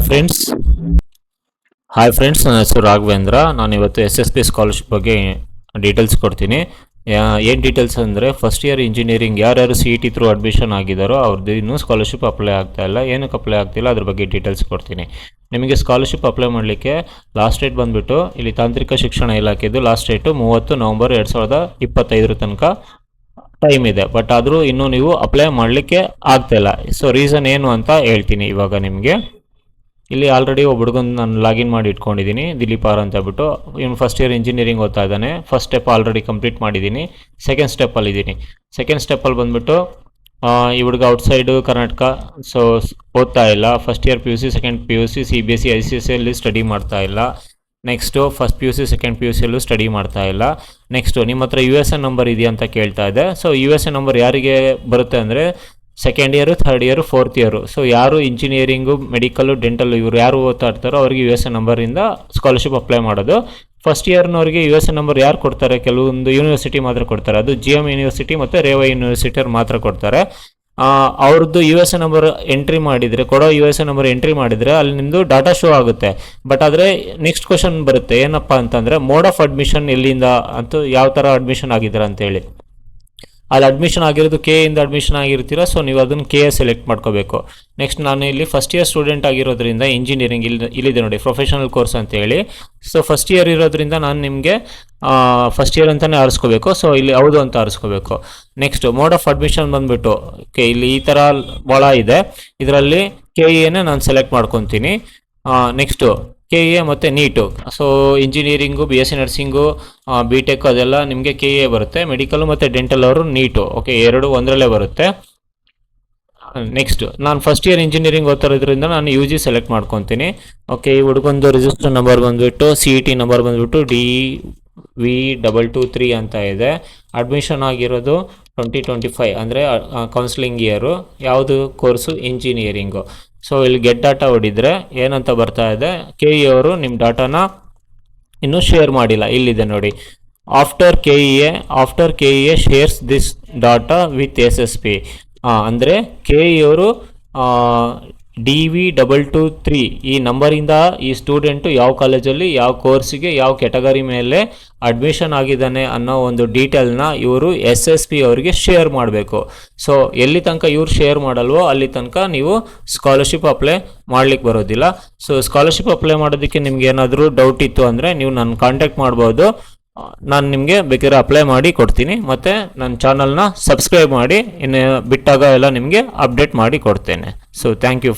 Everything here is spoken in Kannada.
ಫ್ರೆಂಡ್ಸ್ ನನ್ನ ಹೆಸರು ರಾಘವೇಂದ್ರ. ನಾನು ಇವತ್ತು SSP ಸ್ಕಾಲರ್ಶಿಪ್ ಬಗ್ಗೆ ಡೀಟೇಲ್ಸ್ ಕೊಡ್ತೀನಿ. ಏನು ಡೀಟೇಲ್ಸ್ ಅಂದರೆ, ಫಸ್ಟ್ ಇಯರ್ ಇಂಜಿನಿಯರಿಂಗ್ ಯಾರ್ಯಾರು CET ಥ್ರೂ ಅಡ್ಮಿಷನ್ ಆಗಿದ್ದಾರೋ ಅವ್ರದ್ದು ಇನ್ನೂ ಸ್ಕಾಲರ್ಶಿಪ್ ಅಪ್ಲೈ ಆಗ್ತಾ ಇಲ್ಲ. ಏನಕ್ಕೆ ಅಪ್ಲೈ ಆಗ್ತಿಲ್ಲ ಅದ್ರ ಬಗ್ಗೆ ಡೀಟೇಲ್ಸ್ ಕೊಡ್ತೀನಿ. ನಿಮಗೆ ಸ್ಕಾಲರ್ಶಿಪ್ ಅಪ್ಲೈ ಮಾಡಲಿಕ್ಕೆ ಲಾಸ್ಟ್ ಡೇಟ್ ಬಂದುಬಿಟ್ಟು ಇಲ್ಲಿ ತಾಂತ್ರಿಕ ಶಿಕ್ಷಣ ಇಲಾಖೆದು ಲಾಸ್ಟ್ ಡೇಟು 30 ನವಂಬರ್ 2025 ತನಕ ಟೈಮ್ ಇದೆ. ಬಟ್ ಆದರೂ ಇನ್ನೂ ನೀವು ಅಪ್ಲೈ ಮಾಡಲಿಕ್ಕೆ ಆಗ್ತಾಯಿಲ್ಲ. ಸೊ ರೀಸನ್ ಏನು ಅಂತ ಹೇಳ್ತೀನಿ ಇವಾಗ ನಿಮಗೆ. ಇಲ್ಲಿ ಆಲ್ರೆಡಿ ಒಬ್ಬ ಹುಡುಗನ ನಾನು ಲಾಗಿನ್ ಮಾಡಿ ಇಟ್ಕೊಂಡಿದ್ದೀನಿ, ದಿಲೀಪ್ ಆರ್ ಅಂತ ಹೇಳ್ಬಿಟ್ಟು. ಇವನು ಫಸ್ಟ್ ಇಯರ್ ಇಂಜಿನಿಯರಿಂಗ್ ಓದ್ತಾ ಇದ್ದಾನೆ. ಫಸ್ಟ್ ಸ್ಟೆಪ್ ಆಲ್ರೆಡಿ ಕಂಪ್ಲೀಟ್ ಮಾಡಿದ್ದೀನಿ, ಸೆಕೆಂಡ್ ಸ್ಟೆಪ್ಪಲ್ಲಿ ಇದ್ದೀನಿ. ಸೆಕೆಂಡ್ ಸ್ಟೆಪ್ಪಲ್ಲಿ ಬಂದುಬಿಟ್ಟು ಈ ಹುಡುಗ ಔಟ್ಸೈಡು ಕರ್ನಾಟಕ, ಸೊ ಓದ್ತಾ ಇಲ್ಲ. First year PUC, second PUC CBSE ICSE study ಮಾಡ್ತಾ ಇಲ್ಲ. ನೆಕ್ಸ್ಟು ಫಸ್ಟ್ PUC ಸೆಕೆಂಡ್ PUCಯಲ್ಲೂ ಸ್ಟಡಿ ಮಾಡ್ತಾ ಇಲ್ಲ. ನೆಕ್ಸ್ಟು ನಿಮ್ಮ ಹತ್ರ USN ನಂಬರ್ ಇದೆಯಾ ಅಂತ ಕೇಳ್ತಾ ಇದೆ. ಸೊ USN ನಂಬರ್ ಯಾರಿಗೆ ಬರುತ್ತೆ ಅಂದರೆ second year, third year, fourth year. So ಯಾರು ಇಂಜಿನಿಯರಿಂಗು, ಮೆಡಿಕಲ್ಲು, ಡೆಂಟಲ್ ಇವರು ಯಾರು ಓದ್ತಾ ಇರ್ತಾರೋ ಅವರಿಗೆ USN ನಂಬರಿಂದ ಸ್ಕಾಲರ್ಶಿಪ್ ಅಪ್ಲೈ ಮಾಡೋದು. ಫಸ್ಟ್ ಇಯರ್ನವ್ರಿಗೆ USN ನಂಬರ್ ಯಾರು ಕೊಡ್ತಾರೆ? ಕೆಲವೊಂದು ಯೂನಿವರ್ಸಿಟಿ ಮಾತ್ರ ಕೊಡ್ತಾರೆ. ಅದು GM ಯೂನಿವರ್ಸಿಟಿ ಮತ್ತು ರೇವಾ ಯೂನಿವರ್ಸಿಟಿಯವ್ರು ಮಾತ್ರ ಕೊಡ್ತಾರೆ. ಅವ್ರದ್ದು USN ನಂಬರ್ ಎಂಟ್ರಿ ಮಾಡಿದರೆ, ಕೊಡೋ USN ನಂಬರ್ ಎಂಟ್ರಿ ಮಾಡಿದರೆ ಅಲ್ಲಿ ನಿಮ್ಮದು ಡಾಟಾ ಶೋ ಆಗುತ್ತೆ. ಬಟ್ ಆದರೆ ನೆಕ್ಸ್ಟ್ ಕ್ವಶನ್ ಬರುತ್ತೆ, ಏನಪ್ಪ ಅಂತಂದರೆ ಮೋಡ್ ಆಫ್ ಅಡ್ಮಿಷನ್ ಎಲ್ಲಿಂದ ಅಂತ, ಯಾವ ಥರ ಅಡ್ಮಿಷನ್ ಆಗಿದ್ದೀರಾ ಅಂತೇಳಿ. ಅಲ್ಲಿ ಅಡ್ಮಿಷನ್ ಆಗಿರೋದು KA ಇಂದ ಅಡ್ಮಿಷನ್ ಆಗಿರ್ತೀರ. ಸೊ ನೀವು ಅದನ್ನು KA ಸೆಲೆಕ್ಟ್ ಮಾಡ್ಕೋಬೇಕು. ನೆಕ್ಸ್ಟ್ ನಾನು ಇಲ್ಲಿ ಫಸ್ಟ್ ಇಯರ್ ಸ್ಟೂಡೆಂಟ್ ಆಗಿರೋದ್ರಿಂದ ಇಂಜಿನಿಯರಿಂಗ್ ಇಲ್ಲಿದೆ ನೋಡಿ, ಪ್ರೊಫೆಷನಲ್ ಕೋರ್ಸ್ ಅಂತೇಳಿ. ಸೊ ಫಸ್ಟ್ ಇಯರ್ ಇರೋದ್ರಿಂದ ನಾನು ನಿಮಗೆ ಫಸ್ಟ್ ಇಯರ್ ಅಂತಲೇ ಆರಿಸ್ಕೋಬೇಕು. ಸೊ ಇಲ್ಲಿ ಹೌದು ಅಂತ ಆರಿಸ್ಕೋಬೇಕು. ನೆಕ್ಸ್ಟ್ ಮೋಡ್ ಆಫ್ ಅಡ್ಮಿಷನ್ ಬಂದುಬಿಟ್ಟು ಇಲ್ಲಿ ಈ ಥರ ಭಾಳ ಇದೆ. ಇದರಲ್ಲಿ KAನೇ ನಾನು ಸೆಲೆಕ್ಟ್ ಮಾಡ್ಕೊತೀನಿ. ನೆಕ್ಸ್ಟು KA ಮತ್ತು NEET. So engineering, BSc nursing, BTech ಅದೆಲ್ಲ ನಿಮಗೆ KA ಬರುತ್ತೆ. ಮೆಡಿಕಲ್ಲು ಮತ್ತು ಡೆಂಟಲ್ ಅವರು ನೀಟು. ಓಕೆ, ಎರಡು ಒಂದರಲ್ಲೇ ಬರುತ್ತೆ. ನೆಕ್ಸ್ಟ್ ನಾನು ಫಸ್ಟ್ ಇಯರ್ ಇಂಜಿನಿಯರಿಂಗ್ ಓದ್ತಿರೋದ್ರಿಂದ ನಾನು UG ಸೆಲೆಕ್ಟ್ ಮಾಡ್ಕೊತೀನಿ. ಓಕೆ, ಈ ಹುಡುಗೊಂದು ರಿಜಿಸ್ಟರ್ ನಂಬರ್ ಬಂದುಬಿಟ್ಟು CET ನಂಬರ್ ಬಂದುಬಿಟ್ಟು DV223 ಅಂತ ಇದೆ. ಅಡ್ಮಿಷನ್ ಆಗಿರೋದು 2025 ಅಂದರೆ ಕೌನ್ಸಿಲಿಂಗ್ ಇಯರು. ಯಾವುದು ಕೋರ್ಸು? ಇಂಜಿನಿಯರಿಂಗು. ಸೊ ಇಲ್ಲಿ ಗೆಟ್ ಡಾಟಾ ಹೊಡಿದ್ರೆ ಏನಂತ ಬರ್ತಾ ಇದೆ, KE ಅವರು ನಿಮ್ಮ ಡಾಟಾನ ಇನ್ನೂ ಶೇರ್ ಮಾಡಿಲ್ಲ. ಇಲ್ಲಿದೆ ನೋಡಿ, after KEA shares this data with SSP. ಅಂದರೆ KE ಅವರು DV223 ಈ ನಂಬರಿಂದ ಈ ಸ್ಟೂಡೆಂಟು ಯಾವ ಕಾಲೇಜಲ್ಲಿ, ಯಾವ ಕೋರ್ಸಿಗೆ, ಯಾವ ಕ್ಯಾಟಗರಿ ಮೇಲೆ ಅಡ್ಮಿಷನ್ ಆಗಿದ್ದಾನೆ ಅನ್ನೋ ಒಂದು ಡೀಟೇಲ್ನ ಇವರು SSP ಅವರಿಗೆ ಶೇರ್ ಮಾಡಬೇಕು. ಸೊ ಎಲ್ಲಿ ತನಕ ಇವ್ರು ಶೇರ್ ಮಾಡಲ್ವೋ ಅಲ್ಲಿ ತನಕ ನೀವು ಸ್ಕಾಲರ್ಶಿಪ್ ಅಪ್ಲೈ ಮಾಡ್ಲಿಕ್ಕೆ ಬರೋದಿಲ್ಲ. ಸೊ ಸ್ಕಾಲರ್ಶಿಪ್ ಅಪ್ಲೈ ಮಾಡೋದಕ್ಕೆ ನಿಮ್ಗೆ ಏನಾದರೂ ಡೌಟ್ ಇತ್ತು ಅಂದರೆ ನೀವು ನನ್ನ ಕಾಂಟ್ಯಾಕ್ಟ್ ಮಾಡ್ಬೋದು. ನಾನು ನಿಮಗೆ ಬೇಕಾದ್ರೆ ಅಪ್ಲೈ ಮಾಡಿ ಕೊಡ್ತೀನಿ. ಮತ್ತು ನನ್ನ ಚಾನಲ್ನ ಸಬ್ಸ್ಕ್ರೈಬ್ ಮಾಡಿ, ಇನ್ನು ಬಿಟ್ಟಾಗ ಎಲ್ಲ ನಿಮಗೆ ಅಪ್ಡೇಟ್ ಮಾಡಿ ಕೊಡ್ತೇನೆ. So thank you.